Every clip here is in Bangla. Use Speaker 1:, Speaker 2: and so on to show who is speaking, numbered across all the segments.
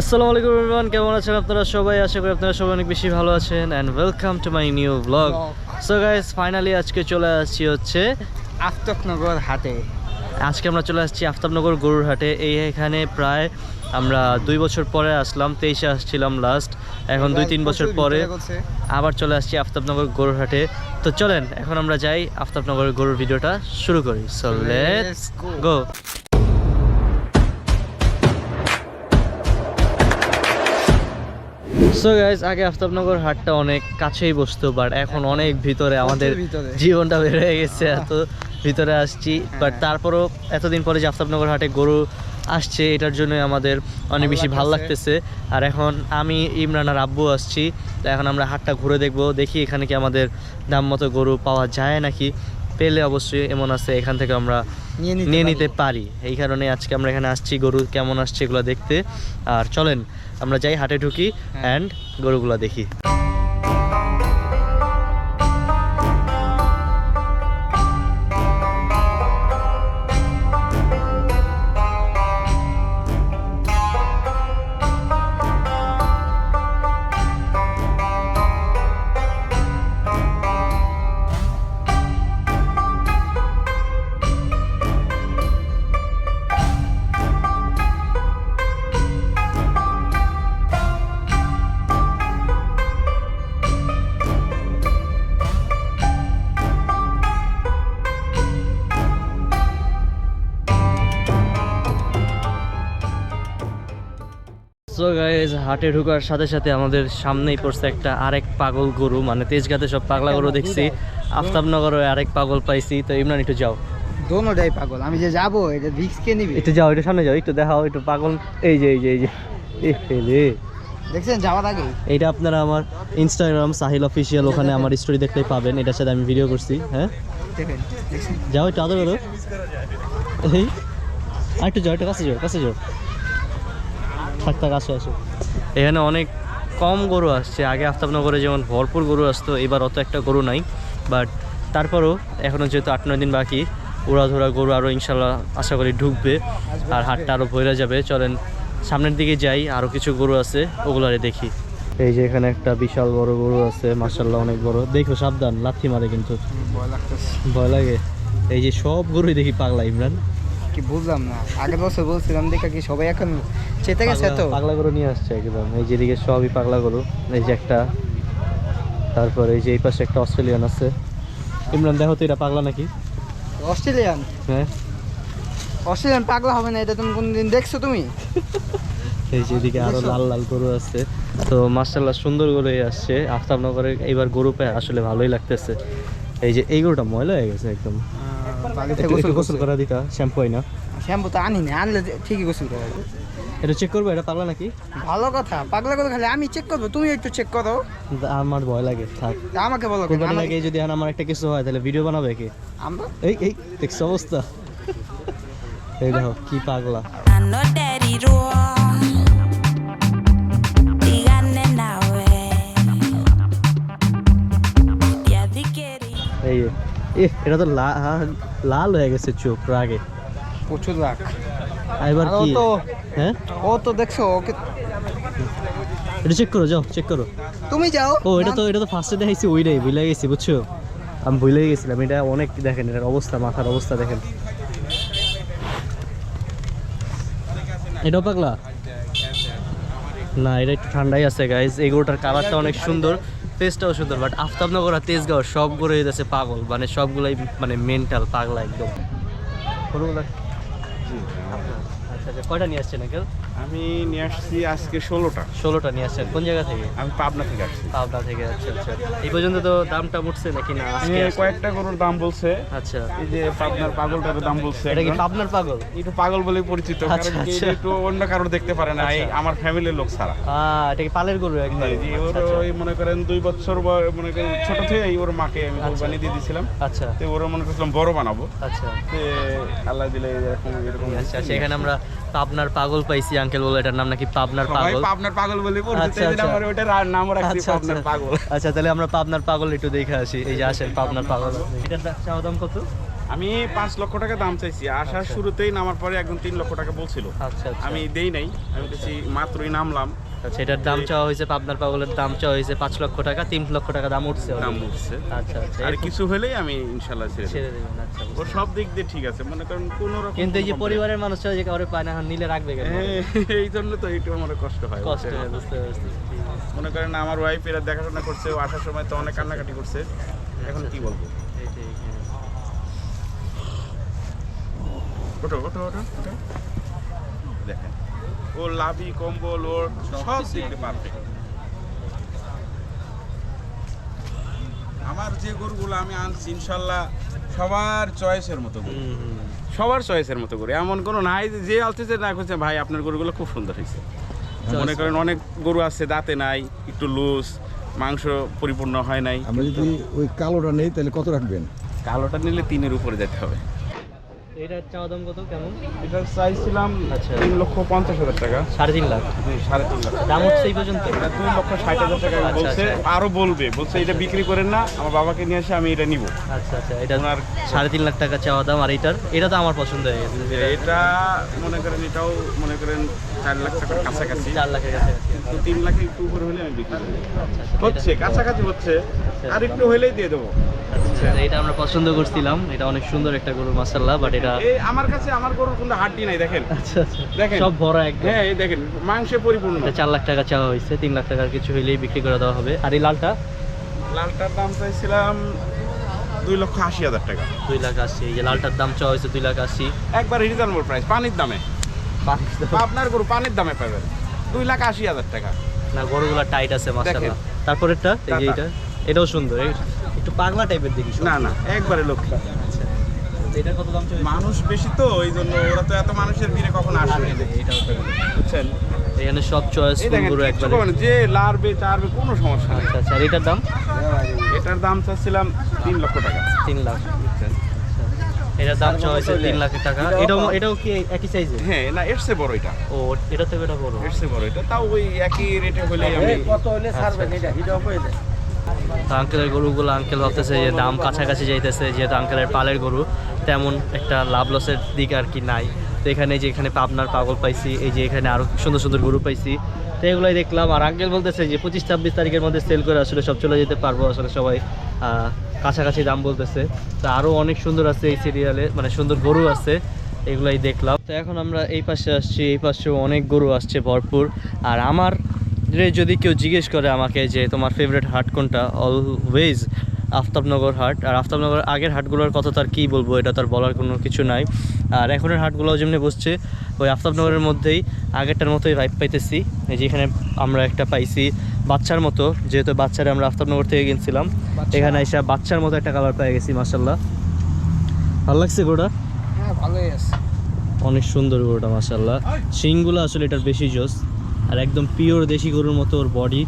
Speaker 1: আসসালামু আলাইকুম এভরিওয়ান, কেমন আছেন আপনারা সবাই? আশা করি আপনারা সবাই অনেক বেশি ভালো আছেন and welcome to my new blog. So guys, finally আজকে চলে আসছি হচ্ছে
Speaker 2: আফতাবনগর হাটে।
Speaker 1: আজকে আমরা চলে আসছি আফতাবনগর গরুর হাটে। এখানে প্রায় আমরা 2 বছর পরে আসলাম, 23-এ আসছিলাম লাস্ট। এখন 2-3 বছর পরে আবার চলে আসছি আফতাবনগর গরুর হাটে। তো চলেন এখন আমরা যাই আফতাবনগর গরুর ভিডিওটা শুরু করি। So let's go. So guys, আগে আফতাবনগর হাটটা অনেক কাছেই বসতো, বাট এখন অনেক ভিতরে, আমাদের জীবনটা বেড়ে গেছে, এত ভিতরে আসছি। বাট তারপরও এতদিন পরে যে আফতাবনগর হাটে গরু আসছে, এটার জন্য আমাদের অনেক বেশি ভালো লাগতেছে। আর এখন আমি, ইমরান আর আব্বু আসছি। তো এখন আমরা হাটটা ঘুরে দেখবো, দেখি এখানে কি আমাদের দাম মতো গরু পাওয়া যায় নাকি। পেলে অবশ্যই এমন আছে এখান থেকে আমরা নিয়ে নিতে পারি। এই কারণে আজকে আমরা এখানে আসছি গরু কেমন আসছে এগুলো দেখতে। আর চলেন আমরা যাই হাটে ঢুকি অ্যান্ড গরুগুলো দেখি। সো গাইজ, হাটে ঢোকার সাথে সাথে আমাদের সামনেই পড়ছে একটা আরেক পাগল গরু। মানে তেজগাঁতে সব পাগলা গরু দেখছি, আফতাবনগরে আরেক পাগল পাইছি। তো ইমরান একটু যাও,
Speaker 2: দোনোটাই পাগল। আমি যে যাবো এটা রিস্ক কে নিবি?
Speaker 1: একটু যাও, একটু সামনে যাও, একটু দেখাও একটু পাগল। এই যে এই যে এই যে ফেলে
Speaker 2: দেখছেন যাওয়ার আগে
Speaker 1: এইটা আপনারা আমার ইনস্টাগ্রাম সাহিল অফিসিয়াল, ওখানে আমার স্টোরি দেখলেই পাবেন। এটার সাথে আমি ভিডিও করছি। হ্যাঁ
Speaker 2: দেখেন, দেখছেন?
Speaker 1: যাও একটু আদর করো। এই আর একটু যাও, একটু কাছে যাও, কাছে যাও, থাক আসো আসো। এখানে অনেক কম গরু আসছে। আগে আফতাবনগরে যেমন ভরপুর গরু আসতো, এবার অত একটা গরু নাই। বাট তারপরও এখনও যেহেতু 8-9 দিন বাকি, উড়াধুরা গরু আরও ইনশাল্লাহ আশা করি ঢুকবে আর হাটটা আরও ভরে যাবে। চলেন সামনের দিকে যাই, আরও কিছু গরু আছে ওগুলারে দেখি। এই যে এখানে একটা বিশাল বড় গরু আছে, মাশাআল্লাহ অনেক বড়। দেখো সাবধান, লাথি মারে কিন্তু, ভয় লাগে। এই যে সব গরুই দেখি পাগলা। ইমরান
Speaker 2: কি বুঝলাম না, আগের বছর বলছিলাম দেখা কি সবাই এখন চেতে গেছে। তো
Speaker 1: পাগলা গরু নিয়ে আসছে একদম। এই যে এদিকে সবই পাগলা গরু। এই যে একটা, তারপর এই যে এই পাশে একটা অস্ট্রেলিয়ান আছে। ইমরান দেখো তো এটা পাগলা নাকি?
Speaker 2: অস্ট্রেলিয়ান?
Speaker 1: হ্যাঁ,
Speaker 2: অস্ট্রেলিয়ান পাগলা হবে না, এটা তুমি কোনদিন দেখছো তুমি?
Speaker 1: এই যে এদিকে আরো লাল লাল গরু আছে। তো মাশাআল্লাহ সুন্দর গরু আসছে আফতাবনগরে। এইবার গরু পেয়ে আসলে ভালোই লাগতেছে। এই যে এই গরুটা ময়লা হয়ে গেছে একদম, গোসল করা দিতা। শ্যাম্পু হয় না?
Speaker 2: শ্যাম্পু তো আনি না, আনলে ঠিকই গোসল করা হবে।
Speaker 1: এটা চেক করবো এটা পাগলা নাকি?
Speaker 2: ভালো কথা, পাগলা কথা খালি আমি চেক করবো, তুমি একটু চেক করো।
Speaker 1: আমার ভয় লাগে, থাক।
Speaker 2: আমাকে বলো
Speaker 1: কোরবানির আগে যদি আমার একটা কিছু হয় তাহলে ভিডিও বানাবে কি?
Speaker 2: আমরা
Speaker 1: এই এই দেখছো অবস্থা? এই দেখো কি পাগলা। এই এটা তো লাল হয়ে গেছে চোখ রাগে,
Speaker 2: প্রচুর রাগ।
Speaker 1: এবার কি? হ্যাঁ
Speaker 2: ও তো দেখছো ওকে,
Speaker 1: এটা চেক করো, যাও চেক করো।
Speaker 2: তুমি যাও।
Speaker 1: ও এটা তো ফার্স্টে দেখাইছি, ওইটাই ভুলে গেছি বুঝছো। আমি ভুলে গেছিলাম। এটা অনেক, দেখেন এটার অবস্থা, মাথার অবস্থা দেখেন। এটাও পাগলা না, এটা একটু ঠান্ডাই আছে গাইজ। এই গরুটার কালারটা অনেক সুন্দর, ফেসটাও সুন্দর। বাট আফতাবনগর আর তেজগাঁও সব গরু হয়ে পাগল, মানে সবগুলাই মানে মেন্টাল পাগলা একদম। গরুগুলা আচ্ছা আচ্ছা, কয়টা নিয়ে আসছেন আঙ্কেল?
Speaker 3: আমি নিয়ে আসছি আজকে 16টা
Speaker 1: নিয়ে আসছেন। কোন জায়গা থেকে?
Speaker 3: আমি পাবনা থেকে আসছি।
Speaker 1: পাবনা থেকে। আচ্ছা আচ্ছা, এই পর্যন্ত তো দামটা উঠছে নাকি না? আজকে
Speaker 3: কয়েকটা গরুর দাম বলছে।
Speaker 1: আচ্ছা,
Speaker 3: এই যে পাবনার পাগলটার দাম বলছে।
Speaker 1: এটা কি পাবনার পাগল?
Speaker 3: একটু পাগল বলেই পরিচিত,
Speaker 1: আচ্ছা,
Speaker 3: কারণ কি
Speaker 1: আচ্ছা।
Speaker 3: একটু অন্য কারোর দেখতে পারে না, এই আমার ফ্যামিলির লোক ছাড়া।
Speaker 1: এটা কি পালের গরু একবার?
Speaker 3: জি, ওর ওই মনে করেন 2 বছর মনে করেন ছোট থেকে ওর মাকে আমি কোরবানি দিয়ে দিয়েছিলাম।
Speaker 1: আচ্ছা
Speaker 3: তো ওরা মনে করছিলাম বড় বানাবো।
Speaker 1: আচ্ছা
Speaker 3: তো আল্লাহ দিলে এরকম
Speaker 1: আচ্ছা আচ্ছা, এখানে আমরা পাবনার পাগল পাইছি। আঙ্কেল বলে এটার নাম নাকি পাবনার
Speaker 3: সবাই
Speaker 1: পাগল।
Speaker 3: পাবনার পাগল বলে পরিচিত,
Speaker 1: আচ্ছা,
Speaker 3: এই জন্য
Speaker 1: আচ্ছা।
Speaker 3: আমরা ওটার নাম রাখছি
Speaker 1: আচ্ছা,
Speaker 3: পাবনার পাগল।
Speaker 1: আচ্ছা, তাহলে আমরা পাবনার পাগল একটু দেখে আসি। এই যে আসেন পাবনার পাগল। এটার চাওয়া দাম কত?
Speaker 3: আমি 5 লক্ষ টাকা দাম চাইছি, আসার
Speaker 1: আচ্ছা।
Speaker 3: শুরুতেই নামার পরে একদম 3 লক্ষ টাকা বলছিল।
Speaker 1: আচ্ছা আচ্ছা
Speaker 3: আমি দেই নাই, আমি বলছি মাত্রই নামলাম,
Speaker 1: আচ্ছা, এটার দাম চাওয়া হয়েছে, পাবনার পাগলের দাম চাওয়া হয়েছে 5 লক্ষ টাকা, 3 লক্ষ টাকা দাম উঠছে
Speaker 3: দাম
Speaker 1: already।
Speaker 3: উঠছে।
Speaker 1: আচ্ছা আচ্ছা,
Speaker 3: আর
Speaker 1: এরকম
Speaker 3: কিছু হলেই আমি ইনশাল্লাহ ছেড়ে দেব।
Speaker 1: ছেড়ে দেবেন। আচ্ছা
Speaker 3: ওর
Speaker 1: বুঝতে
Speaker 3: সব দিক দিয়ে ঠিক আছে, মনে করেন কোনো রকম
Speaker 1: কিন্তু এই যে
Speaker 3: কোনো complaint-
Speaker 1: পরিবারের মানুষরা যে কাউরে পায় না, এখন নিলে রাখবে কেন?
Speaker 3: হ্যাঁ, এই জন্য তো একটু আমার কষ্ট হয়।
Speaker 1: কষ্ট
Speaker 3: বুঝছেন?
Speaker 1: হয়, বুঝতে পারছি। ঠিক আছে।
Speaker 3: মনে করেন আমার ওয়াইফ এরা দেখাশোনা করছে, ও আসার সময় তো অনেক কান্নাকাটি করছে, এখন কি বলবো।
Speaker 1: এইটাই, হ্যাঁ।
Speaker 3: ওঠো ওঠো ওঠো ওঠো। দেখেন ও লাভি কম্বল ওর সব দিক দিয়ে পারফেক্ট। আমার যে গরুগুলো আমি আনছি ইনশাল্লাহ সবার চয়েসের মতো গরু,
Speaker 1: হুম, হুম।
Speaker 3: সবার চয়েসের মতো গরু, এমন কোনো নাই যে আলতেছে না করছে ভাই আপনার গরুগুলো খুব সুন্দর হয়েছে। মনে করেন অনেক গরু আছে দাঁতে নাই, একটু লুজ, মাংস পরিপূর্ণ হয় নাই।
Speaker 4: আমরা যদি ওই কালোটা নেই তাহলে কত রাখবেন?
Speaker 3: কালোটা নিলে 3-এর উপরে যেতে হবে।
Speaker 1: এটার চাওয়া দাম কত, কেমন?
Speaker 3: এটা চাইছিলাম
Speaker 1: আচ্ছা।
Speaker 3: 3,50,000 টাকা,
Speaker 1: 3.5 লাখ
Speaker 3: 3.5 লাখ।
Speaker 1: দাম উঠছে এই পর্যন্ত?
Speaker 3: এটা 2,60,000 টাকা
Speaker 1: আচ্ছা,
Speaker 3: বলছে,
Speaker 1: আচ্ছা।
Speaker 3: আরো বলছে এটা বিক্রি করেন না, আমার বাবাকে নিয়ে এসে আমি এটা নিব।
Speaker 1: আচ্ছা আচ্ছা, এটা
Speaker 3: ওনার-
Speaker 1: 3.5 লাখ টাকা চাওয়া দাম। আর এটা তো আমার পছন্দ হয়ে গেছে,
Speaker 3: এটা মনে করেন এটাও মনে করেন 4 লাখ টাকার কাছাকাছি,
Speaker 1: 4 লাখের কাছাকাছি।
Speaker 3: তো 3 লাখের একটু উপরে হলে আমি বিক্রি করব।
Speaker 1: আচ্ছা, আচ্ছা,
Speaker 3: হচ্ছে
Speaker 1: এটা-
Speaker 3: কাছাকাছি হচ্ছে, আর একটু হলেই দিয়ে দেবো।
Speaker 1: আচ্ছা, এটা আমরা পছন্দ করছিলাম, এটা অনেক সুন্দর একটা গরু মাশাআল্লাহ, বাট এটা
Speaker 3: এই আমার কাছে আমার গরুর কোনো হাড্ডি নাই, দেখেন
Speaker 1: আচ্ছা আচ্ছা
Speaker 3: দেখেন।
Speaker 1: সব ভরা একদম।
Speaker 3: হ্যাঁ এই দেখেন মাংসে পরিপূর্ণ।
Speaker 1: এটা 4 লাখ টাকা চাওয়া হয়েছে, 3 লাখ টাকার কিছু হইলেই বিক্রি করে দেওয়া হবে। আর এই লালটা
Speaker 3: লালটার দাম চাইছিলাম 2,80,000 টাকা,
Speaker 1: 2,80,000। এই যে লালটার দাম চাওয়া হয়েছে 2,80,000।
Speaker 3: একবার রিজনেবল প্রাইস, পানির দামে। আপনার গরু পানির দামে পাবেন 2,80,000 টাকা।
Speaker 1: না, গরুগুলা টাইট আছে মাশাআল্লাহ। তারপরেরটা এই যে
Speaker 3: টাটা।
Speaker 1: এটাও সুন্দর, একটু পাগলা টাইপের দেখি সব।
Speaker 3: না না একবারে লক্ষ্মী।
Speaker 1: আচ্ছা, এটা কত দাম চাইছে?
Speaker 3: মানুষ বেশি তো এই জন্য ওরা তো এত মানুষের ভিড়ে কখন আসবে,
Speaker 1: এটাও তো
Speaker 3: বুঝছেন।
Speaker 1: এখানে সব চয়েস
Speaker 3: এই দেখেন
Speaker 1: গরু
Speaker 3: কিচ্ছু
Speaker 1: একবারে।
Speaker 3: করবেন না, যে লাড়বে চাড়বে কোনো সমস্যা নেই।
Speaker 1: আচ্ছা আচ্ছা, আর এটার দাম?
Speaker 3: এটার দাম চাচ্ছিলাম 3 লক্ষ টাকা।
Speaker 1: 3 লাখ। এটার দাম চাওয়া হয়েছে 3 লাখ টাকা। এটাও কি একই সাইজে?
Speaker 3: হ্যাঁ না এর চেয়ে বড় এটা,
Speaker 1: ও, এটা থেকে এটা বড়।
Speaker 3: এর চেয়ে বড় এটা, তাও ওই একই রেটে হলে আমি
Speaker 1: আঙ্কেলের গরুগুলো আঙ্কেল ভাবতেছে যে দাম কাছাকাছি যাইতেছে, যেহেতু আঙ্কেলের পালের গরু তেমন একটা লাভ লসের দিক আর কি নাই। তো এখানে যে এখানে পাবনার পাগল পাইছি, এই যে এখানে আরও সুন্দর সুন্দর গরু পাইছি, তো এগুলোই দেখলাম। আর আঙ্কেল বলতেছে যে 25-26 তারিখের মধ্যে সেল করে আসলে সব চলে যেতে পারবো, আসলে সবাই কাছাকাছি দাম বলতেছে। তো আরও অনেক সুন্দর আছে এই সিরিয়ালে, মানে সুন্দর গরু আছে, এগুলাই দেখলাম। তো এখন আমরা এই পাশে আসছি, এই পাশেও অনেক গরু আসছে ভরপুর। আর আমার যদি কেউ জিজ্ঞেস করে আমাকে যে তোমার ফেভারিট হাট কোনটা, অলওয়েজ আফতাবনগর হাট। আর আফতাবনগর আগের হাটগুলোর কথা তো আর কী বলবো, এটা তার বলার কোনো কিছু নাই। আর এখনের হাটগুলোও যেমনি বসছে ওই আফতাবনগরের মধ্যেই, আগেরটার মতোই ভাইব পাইতেছি। এই যে এখানে আমরা একটা পাইছি বাচ্চার মতো, যেহেতু বাচ্চারা আমরা আফতাবনগর থেকে কিনছিলাম, এখানে এসে বাচ্চার মতো একটা কালার পেয়ে গেছি মাশাআল্লাহ। ভালো লাগছে গরুটা,
Speaker 2: হ্যাঁ ভালোই আছে।
Speaker 1: অনেক সুন্দর গরুটা মাশাআল্লাহ। শিংগুলো আসলে এটার বেশি জোস, আর একদম পিওর দেশি গরুর মতো ওর বডি।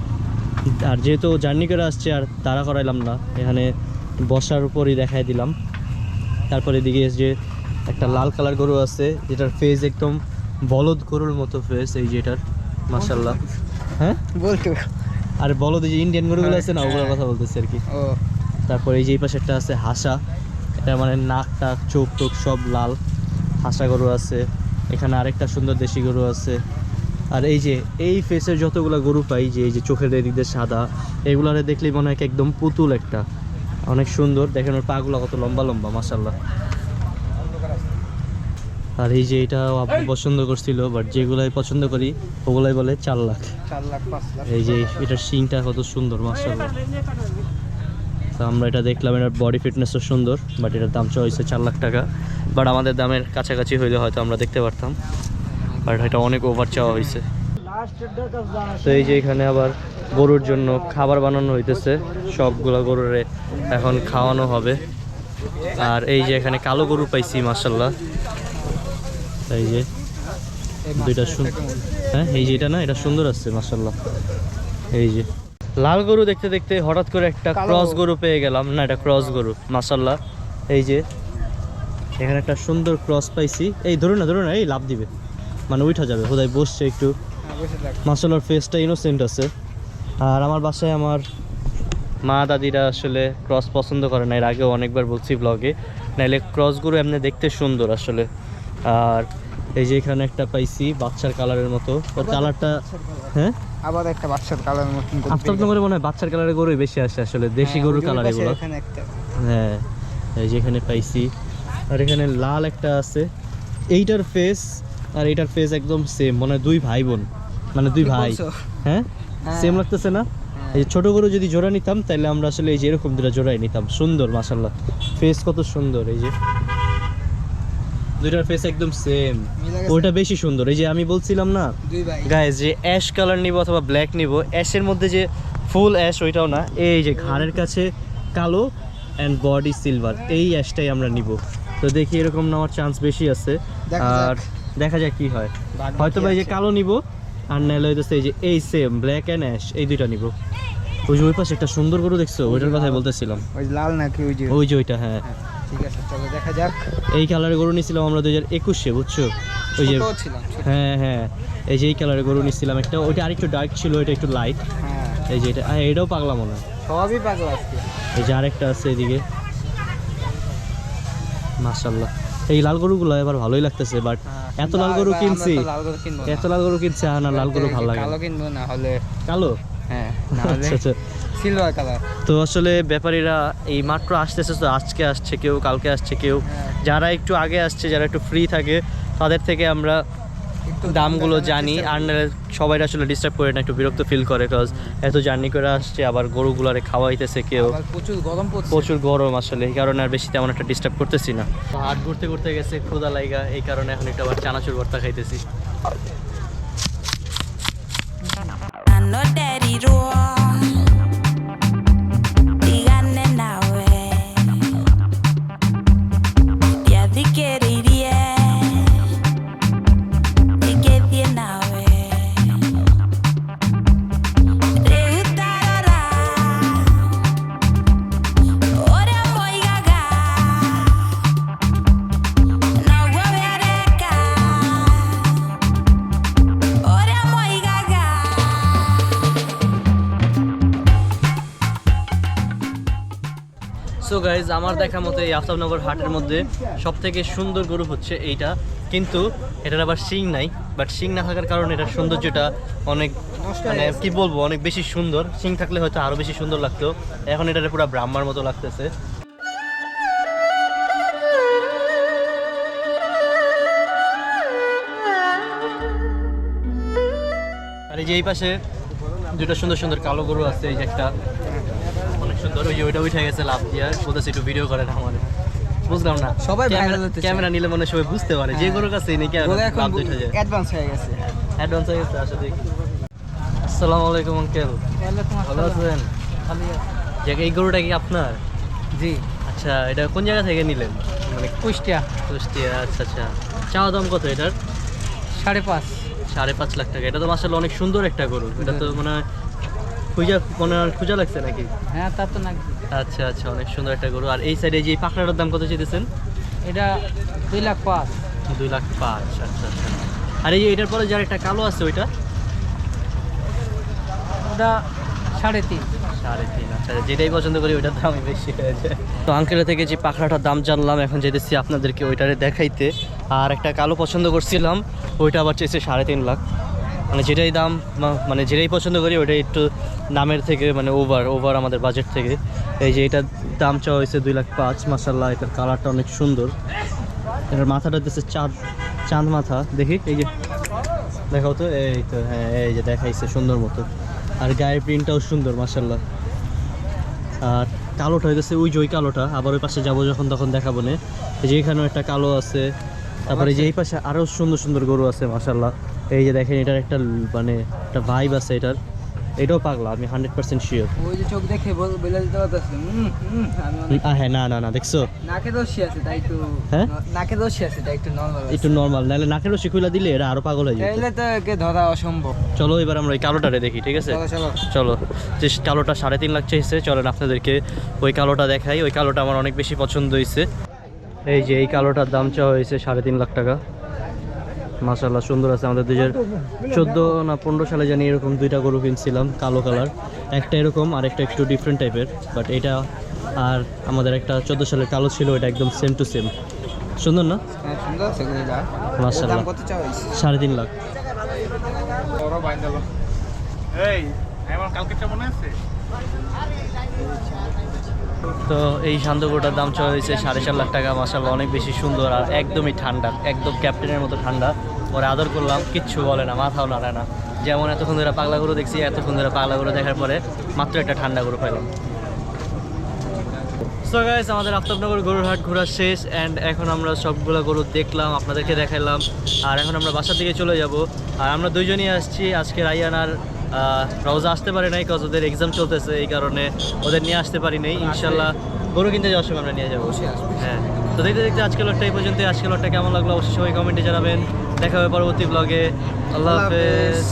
Speaker 1: আর যেহেতু জার্নি করে আসছে আর তাড়া করাইলাম না, এখানে বসার উপরই দেখাই দিলাম। তারপরে এদিকে যে একটা লাল কালার গরু আছে, যেটার ফেস একদম বলদ গরুর মতো ফেস, এই যে এটার মাশাআল্লাহ। হ্যাঁ,
Speaker 2: বলতো
Speaker 1: আর বলদ যে ইন্ডিয়ান গরুগুলো আছে না, ওগুলোর কথা বলতেছে আর কি।
Speaker 2: ও
Speaker 1: তারপরে এই যে এই পাশে একটা আছে হাসা, এটা মানে নাক টাক চোখ টোক সব লাল, হাসা গরু আছে। এখানে আরেকটা সুন্দর দেশি গরু আছে। আর এই যে এই ফেসের যতগুলো গরু পাই, যে এই যে চোখের এদিক দিয়ে সাদা, এগুলারে দেখলেই মনে হয় কি একদম পুতুল একটা, অনেক সুন্দর। দেখেন ওর পাগুলো কত লম্বা লম্বা মাশাআল্লাহ। আর এই যে এটা আপু পছন্দ করছিল, বাট যেগুলাই পছন্দ করি ওগুলাই বলে 4 লাখ।
Speaker 2: 4 লাখ 5 লাখ।
Speaker 1: এই যে এটার শিংটা কত সুন্দর মাশাআল্লাহ। তো আমরা এটা দেখলাম, এটার বডি ফিটনেসও সুন্দর, বাট এটার দাম চাওয়া হয়েছে 4 লাখ টাকা। বাট আমাদের দামের কাছাকাছি হইলে হয়তো আমরা দেখতে পারতাম, বাট এটা অনেক ওভার চাওয়া হয়েছে। তো এই যে এখানে আবার গরুর জন্য খাবার বানানো হইতেছে, সবগুলা গরুরে এখন খাওয়ানো হবে। আর এই যে এখানে কালো গরু পাইছি মাশাআল্লাহ, এই যে দুইটা হ্যাঁ, এই যে এটা না, এটা সুন্দর আছে মাশাআল্লাহ। এই যে লাল গরু দেখতে দেখতে হঠাৎ করে একটা ক্রস গরু পেয়ে গেলাম, না এটা ক্রস গরু মাশাআল্লাহ। এই যে এখানে একটা সুন্দর ক্রস পাইছি, এই ধরুন না ধরুন না, এই লাভ দিবে মানে উঠা যাবে, হোদায় বসছে একটু মাশাআল্লাহর ফেসটা ইনোসেন্ট আছে। আর আমার বাসায় আমার মা দাদিরা আসলে ক্রস পছন্দ করে না, এর আগেও অনেকবার বলছি ব্লগে, নাইলে ক্রস গরু এমনি দেখতে সুন্দর আসলে। আর এই যে এখানে একটা পাইছি বাচ্চার কালারের মতো, ওর কালারটা হ্যাঁ
Speaker 2: আবার একটা বাচ্চার কালার মতন গরু
Speaker 1: আফতাবনগরে মনে হয় বাচ্চার কালারের গরুই বেশি আসে আসলে, দেশি
Speaker 2: হ্যাঁ,
Speaker 1: গরুর
Speaker 2: ওই যে
Speaker 1: কালার
Speaker 2: পাশে
Speaker 1: এগুলো।
Speaker 2: এখানে একটা
Speaker 1: হ্যাঁ এই যে এখানে পাইছি, আর এখানে লাল একটা আছে। এইটার ফেস আর এইটার ফেস একদম সেম, মনে হয় দুই ভাই বোন, মানে দুই
Speaker 2: কি
Speaker 1: ভাই।
Speaker 2: বলছো?
Speaker 1: হ্যাঁ
Speaker 2: হ্যাঁ।
Speaker 1: সেম লাগতেছে না? এই যে ছোট গরু যদি জোড়া নিতাম তাহলে আমরা আসলে এই যে এরকম দুটো জোড়াই নিতাম। সুন্দর মাশাআল্লাহ, ফেস কত সুন্দর, এই যে দুইটার ফেস একদম সেম।
Speaker 2: মিলে গেছে।
Speaker 1: ওটা বেশি সুন্দর। এই যে আমি বলছিলাম না
Speaker 2: দুই ভাই
Speaker 1: গাইস যে অ্যাশ কালার নিব অথবা ব্ল্যাক নিব, অ্যাশের মধ্যে যে ফুল অ্যাশ ওইটাও না, এই যে ঘাড়ের কাছে কালো অ্যান্ড বডি সিলভার, এই অ্যাশটাই আমরা নিব। তো দেখি এরকম নেওয়ার চান্স বেশি আছে।
Speaker 2: দেখা যাক।
Speaker 1: আর দেখা যাক কি হয়,
Speaker 2: ভাগ্যে
Speaker 1: হয়তো
Speaker 2: কি
Speaker 1: বা এই যে
Speaker 2: আছে।
Speaker 1: কালো নিব, আর নাহলে হইতেছে এই যে এই সেম ব্ল্যাক অ্যান্ড অ্যাশ, এই দুইটা নিব। ওই যে ওই পাশে একটা সুন্দর গরু দেখছো, ওইটার কথাই বলতেছিলাম।
Speaker 2: ওই যে লাল নাকি ওই যে
Speaker 1: ওই যে ওইটা, হ্যাঁ
Speaker 2: ঠিক আছে চলো দেখা যাক।
Speaker 1: এই কালারের গরু নিছিলাম আমরা 2021-এ, বুঝছো? ওই যে
Speaker 2: ছোটও ছিলাম ছোট।
Speaker 1: হ্যাঁ হ্যাঁ এই যে এই কালারের গরু নিছিলাম একটা, ওইটা আরেকটু ডার্ক ছিল, ওইটা একটু লাইট।
Speaker 2: হ্যাঁ
Speaker 1: এই যে এটা, এটাও পাগলা মনে হয়।
Speaker 2: সবই পাগলা আজকে।
Speaker 1: এই যে আরেকটা আছে এদিকে, মাশাআল্লাহ। এই লাল গরুগুলো এবার ভালোই লাগতেছে, বাট এত লাল গরু কিনছি,
Speaker 2: লাল গরু কিনবো
Speaker 1: এত লাল গরু কিনছি, আর না লাল গরু ভালো লাগে
Speaker 2: কালো
Speaker 1: না।
Speaker 2: কিনবো না হলে
Speaker 1: কালো
Speaker 2: হ্যাঁ না হলে
Speaker 1: আচ্ছা আচ্ছা।
Speaker 2: Silver colour.
Speaker 1: তো আসলে ব্যাপারীরা এই মাত্র আসতেছে, তো আজকে আসছে কেউ, কালকে আসছে কেউ। যারা একটু আগে আসছে, যারা একটু ফ্রি থাকে, তাদের থেকে আমরা দামগুলো জানি। আর নাহলে সবাই আসলে ডিস্টার্ব করে না, একটু বিরক্ত ফিল করে, বিকজ এত জার্নি করে আসছে, আবার গরুগুলারে খাওয়াইতেছে কেউ,
Speaker 2: আবার প্রচুর গরম পড়ছে।
Speaker 1: প্রচুর গরম আসলে, এই কারণে আর বেশি তেমন একটা ডিস্টার্ব করতেছি না। হাট ঘুরতে ঘুরতে গেছে, ক্ষুদা লাইগা, এই কারণে এখন একটু আবার চানাচুর ভর্তা খাইতেছি।
Speaker 5: I know daddy roar. Díganle nawe. Ya di querería. Di que bien nawe. Te gustará. Ora muy gaga. No vuelve a reca. Ora muy gaga.
Speaker 1: So guys, আমার দেখা মতো এই আফতাবনগর হাটের মধ্যে সব থেকে সুন্দর গরু হচ্ছে এইটা, কিন্তু এটার আবার শিং নাই। বাট শিং না থাকার কারণে এটার সৌন্দর্যটা অনেক, মানে কি বলবো, অনেক বেশি সুন্দর। শিং থাকলে হয়তো আরও বেশি সুন্দর লাগতো, এখন এটার পুরো ব্রাহ্মার মতো লাগতেছে। আর এই যে এই পাশে দুটো সুন্দর সুন্দর কালো গরু আছে, এই যে একটা অনেক সুন্দর, ওই যে ওইটা উঠে গেছে লাভ দিয়ে, বলতেছে একটু ভিডিও করে না আমার, বুঝলাম না।
Speaker 2: সবাই viral হতে চায়।
Speaker 1: ক্যামেরা নিলে মনে হয় সবাই বুঝতে পারে যে গরুর কাছে নাকি
Speaker 2: গরু এখন
Speaker 1: লাভ উঠে যায়,
Speaker 2: অ্যাডভান্স হয়ে গেছে।
Speaker 1: অ্যাডভান্স হয়ে গেছে। আসলে আসসালামু আলাইকুম আঙ্কেল, ভালো আছেন? যে এই গরুটা কি আপনার?
Speaker 2: জি
Speaker 1: আচ্ছা, এটা কোন জায়গা থেকে নিলেন? মানে
Speaker 2: কুষ্টিয়া
Speaker 1: কুষ্টিয়া। আচ্ছা আচ্ছা, চাওয়া দাম কত এটার?
Speaker 2: 5.5।
Speaker 1: 5.5 লাখ টাকা। এটা তো মাসাল্লাহ অনেক সুন্দর একটা গরু, এটা তো মনে হয় খুঁজা লাগছে নাকি?
Speaker 2: হ্যাঁ তা তো না,
Speaker 1: আচ্ছা আচ্ছা, অনেক সুন্দর একটা গরু। আর এই সাইডে যে এই পাখড়াটার দাম কত চেয়েছেন?
Speaker 2: এটা 2,05,000।
Speaker 1: 2,05,000। আচ্ছা আচ্ছা। আর এই যে এটার পরে যার একটা কালো আছে ওইটা?
Speaker 2: ওটা 3.5।
Speaker 1: 3.5। আচ্ছা, যেটাই পছন্দ করি ওইটার দামই বেশি হয়েছে। তো আঙ্কেলের থেকে যে পাখড়াটার দাম জানলাম, এখন যেতেছি আপনাদেরকে ওইটারে দেখাইতে। আর একটা কালো পছন্দ করছিলাম, ওইটা আবার চেয়েছে 3.5 লাখ। মানে যেটাই দাম, মানে যেটাই পছন্দ করি ওইটাই একটু দামের থেকে মানে ওভার আমাদের বাজেট থেকে। এই যে এটার দাম চাওয়া হয়েছে 2,05,000। মাশাআল্লাহ, এটার কালারটা অনেক সুন্দর। এটার মাথাটা দিচ্ছে চাঁদ মাথা, দেখি এই যে দেখাও তো, এই তো হ্যাঁ, এই যে দেখাইছে সুন্দর মতো। আর গায়ের প্রিন্টটাও সুন্দর মাশাআল্লাহ। আর কালোটা হইতেছে ওই যে ওই কালোটা, আবার ওই পাশে যাবো যখন তখন দেখাবো না। এই যে এখানেও একটা কালো আছে, তারপরে যে এই পাশে আরও সুন্দর সুন্দর গরু আছে মাশাআল্লাহ। এই যে দেখেন, এটার একটা মানে একটা ভাইব আছে এটার, এটাও পাগলা, আমি 100% শিওর।
Speaker 2: ওই যে চোখ দেখে বলে দিতে পারতেছি।
Speaker 1: হ্যাঁ, না না না, দেখছো
Speaker 2: নাকে দোষী আছে তাই একটু,
Speaker 1: হ্যাঁ?
Speaker 2: নাকে দোষী আছে তাই একটু নর্মাল
Speaker 1: একটু নর্মাল, নাহলে নাকেরও শিখুলা দিলে এরা আরো পাগল হয়ে যেত।
Speaker 2: তাইলে তো একে ধরা অসম্ভব।
Speaker 1: চলো এবার আমরা ওই কালোটারে দেখি, ঠিক আছে?
Speaker 2: চলো চলো
Speaker 1: চলো, যে কালোটা 3.5 লাখ চাইছে, চলেন আপনাদেরকে ওই কালোটা দেখাই। ওই কালোটা আমার অনেক বেশি পছন্দ হয়েছে। এই যে এই কালোটার দাম চাওয়া হয়েছে 3.5 লাখ টাকা। মাশাআল্লাহ সুন্দর আছে। আমাদের 2014 না 15 সালে জানি এরকম দুইটা গরু কিনছিলাম কালো কালার, একটা এরকম আর একটা একটু ডিফারেন্ট টাইপের, বাট এটা আর আমাদের একটা 14 সালের কালো ছিল, এটা একদম সেম টু সেম। সুন্দর না?
Speaker 2: হ্যাঁ সুন্দর আছে গরুটা।
Speaker 1: মাশাআল্লাহ।
Speaker 2: দাম কত চাওয়াইছ?
Speaker 1: 3.5 লাখ।
Speaker 3: এই আমার কালকেটা মনে আছে?
Speaker 1: তো এই শান্ত গরুটার দাম চাওয়া হয়েছে 4.5 লাখ টাকা। মাশাআল্লাহ অনেক বেশি সুন্দর আর একদমই ঠান্ডা, একদম ক্যাপ্টেনের মতো ঠান্ডা। পরে আদর করলাম, কিচ্ছু বলে না, মাথাও নাড়ে না। যেমন এতক্ষণ ধরে পাগলা গরু দেখছি, এতক্ষণ ধরে পাগলা গরু দেখার পরে মাত্র একটা ঠান্ডা গরু পাইলাম। সো গাইস, আমাদের আফতাবনগর গরুর হাট ঘোরা শেষ অ্যান্ড এখন আমরা সবগুলো গরু দেখলাম, আপনাদেরকে দেখাইলাম। আর এখন আমরা বাসার দিকে চলে যাব। আর আমরা দুইজনই আসছি, আজকে রাইয়ান আর রওজা আসতে পারে নাই, কজ ওদের এক্সাম চলতেছে, এই কারণে ওদের নিয়ে আসতে পারি নাই। ইনশাল্লাহ গরু কিনতে যাওয়ার সময় আমরা নিয়ে যাবো। হ্যাঁ, তো দেখতে দেখতে আজকের লটটা এই পর্যন্ত। আজকের লটটা কেমন লাগলো অবশ্যই সবাই কমেন্টে জানাবেন। দেখা হবে পরবর্তী ব্লগে। আল্লাহ হাফেজ।